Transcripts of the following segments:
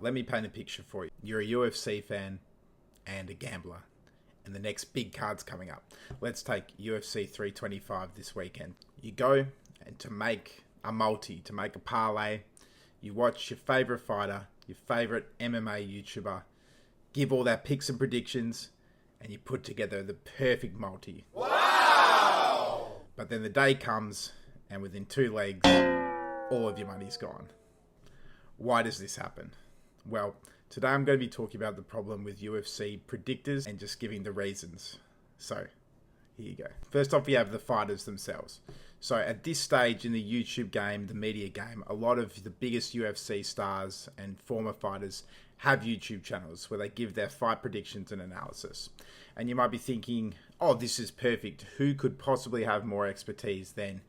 let me paint a picture for you. You're a UFC fan and a gambler, and the next big card's coming up. Let's take UFC 325 this weekend. You go, and to make a multi, to make a parlay, you watch your favourite fighter, your favourite MMA YouTuber, give all their picks and predictions, and you put together the perfect multi. Wow! But then the day comes, and within 2 legs, all of your money's gone. Why does this happen? Well, today I'm going to be talking about the problem with UFC Predictors and just giving the reasons. So, here you go. First off, we have the fighters themselves. So at this stage in the YouTube game, the media game, a lot of the biggest UFC stars and former fighters have YouTube channels where they give their fight predictions and analysis. And you might be thinking, oh, this is perfect. Who could possibly have more expertise than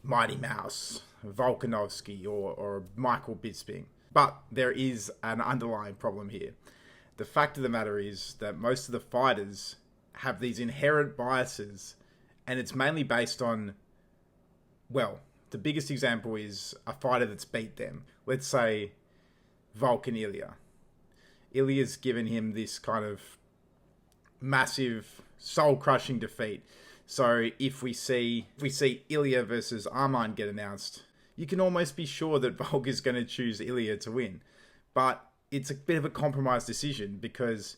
Mighty Mouse, Volkanovski, or Michael Bisping? But there is an underlying problem here. The fact of the matter is that most of the fighters have these inherent biases, and it's mainly based on, well, the biggest example is a fighter that's beat them. Let's say Volk and Ilya. Ilya's given him this kind of massive, soul-crushing defeat. So if we see Ilya versus Arman get announced, you can almost be sure that Volk is going to choose Ilya to win. But it's a bit of a compromised decision because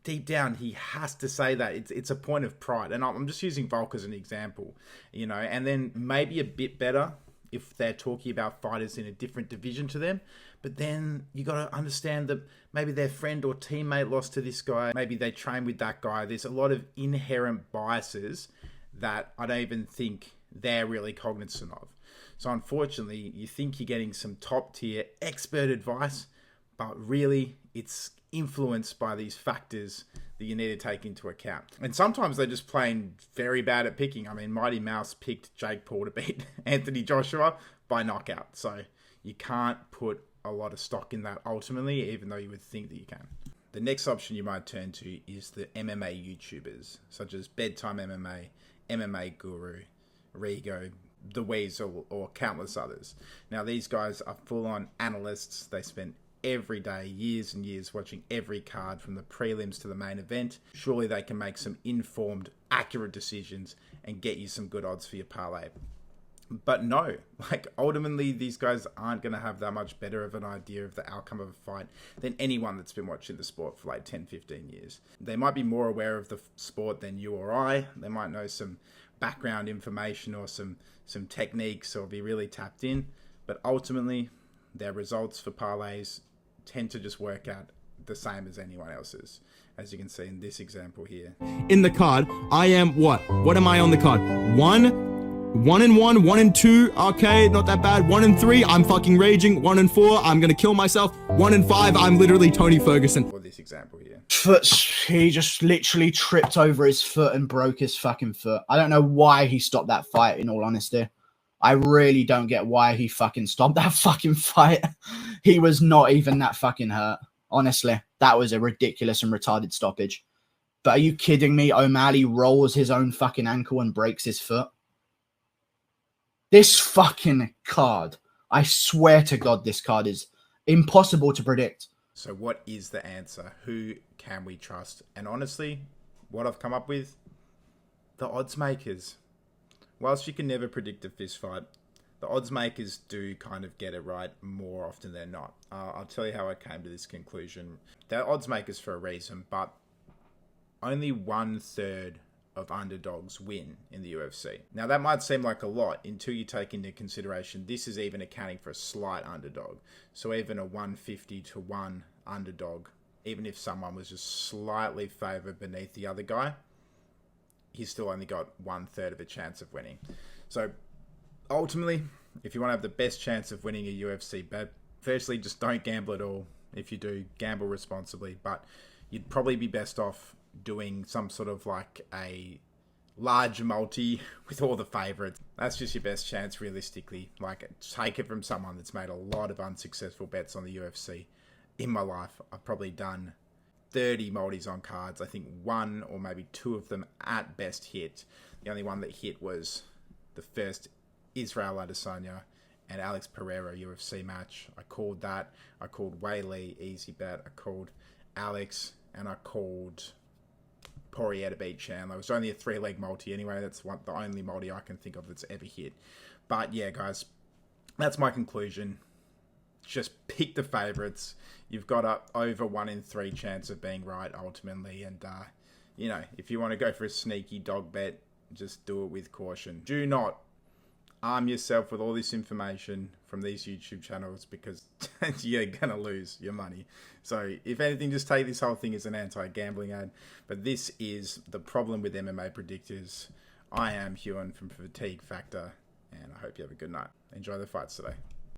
deep down he has to say that. It's a point of pride. And I'm just using Volk as an example, you know, and then maybe a bit better if they're talking about fighters in a different division to them. But then you got to understand that maybe their friend or teammate lost to this guy. Maybe they train with that guy. There's a lot of inherent biases that I don't even think they're really cognizant of. So unfortunately, you think you're getting some top tier expert advice, but really it's influenced by these factors that you need to take into account. And sometimes they're just plain very bad at picking. I mean, Mighty Mouse picked Jake Paul to beat Anthony Joshua by knockout. So you can't put a lot of stock in that ultimately, even though you would think that you can. The next option you might turn to is the MMA YouTubers, such as Bedtime MMA, MMA Guru, Rigo, The Weasel, or countless others. Now, these guys are full-on analysts. They spend every day, years and years, watching every card from the prelims to the main event. Surely they can make some informed, accurate decisions and get you some good odds for your parlay. But no, like ultimately these guys aren't going to have that much better of an idea of the outcome of a fight than anyone that's been watching the sport for like 10, 15 years. They might be more aware of the sport than you or I. They might know some background information or some techniques or be really tapped in. But ultimately, their results for parlays tend to just work out the same as anyone else's, as you can see in this example here. In the card, I am what? What am I on the card? 1-1, 1-2, okay, not that bad. 1-3, I'm fucking raging. 1-4, I'm gonna kill myself. 1-5, I'm literally Tony Ferguson. For this example here. He just literally tripped over his foot and broke his fucking foot. I don't know why he stopped that fight, in all honesty. I really don't get why he fucking stopped that fucking fight. He was not even that fucking hurt. Honestly, that was a ridiculous and retarded stoppage. But are you kidding me? O'Malley rolls his own fucking ankle and breaks his foot. This fucking card, I swear to God, this card is impossible to predict. So what is the answer? Who can we trust? And honestly, what I've come up with, the odds makers. Whilst you can never predict a fist fight, the odds makers do kind of get it right more often than not. I'll tell you how I came to this conclusion. They're odds makers for a reason, but only 1/3 of underdogs win in the UFC. Now that might seem like a lot until you take into consideration this is even accounting for a slight underdog. So even a 150-1 underdog, even if someone was just slightly favoured beneath the other guy, he's still only got 1/3 of a chance of winning. So ultimately, if you want to have the best chance of winning a UFC bet, firstly, just don't gamble at all. If you do, gamble responsibly, but you'd probably be best off doing some sort of like a large multi with all the favorites. That's just your best chance realistically. Like, take it from someone that's made a lot of unsuccessful bets on the UFC. In my life, I've probably done 30 multis on cards. I think 1 or maybe 2 of them at best hit. The only one that hit was the first Israel Adesanya and Alex Pereira UFC match. I called that. I called Whaley, easy bet. I called Alex, and I called Poirier to beat Chandler. It was only a 3-leg multi anyway. That's the only multi I can think of that's ever hit. But yeah, guys, that's my conclusion. Just pick the favourites. You've got a over 1 in 3 chance of being right ultimately. And, you know, if you want to go for a sneaky dog bet, just do it with caution. Do not arm yourself with all this information from these YouTube channels, because you're going to lose your money. So if anything, just take this whole thing as an anti-gambling ad. But this is the problem with MMA Predictors. I am Ewan from Fatigue Factor, and I hope you have a good night. Enjoy the fights today.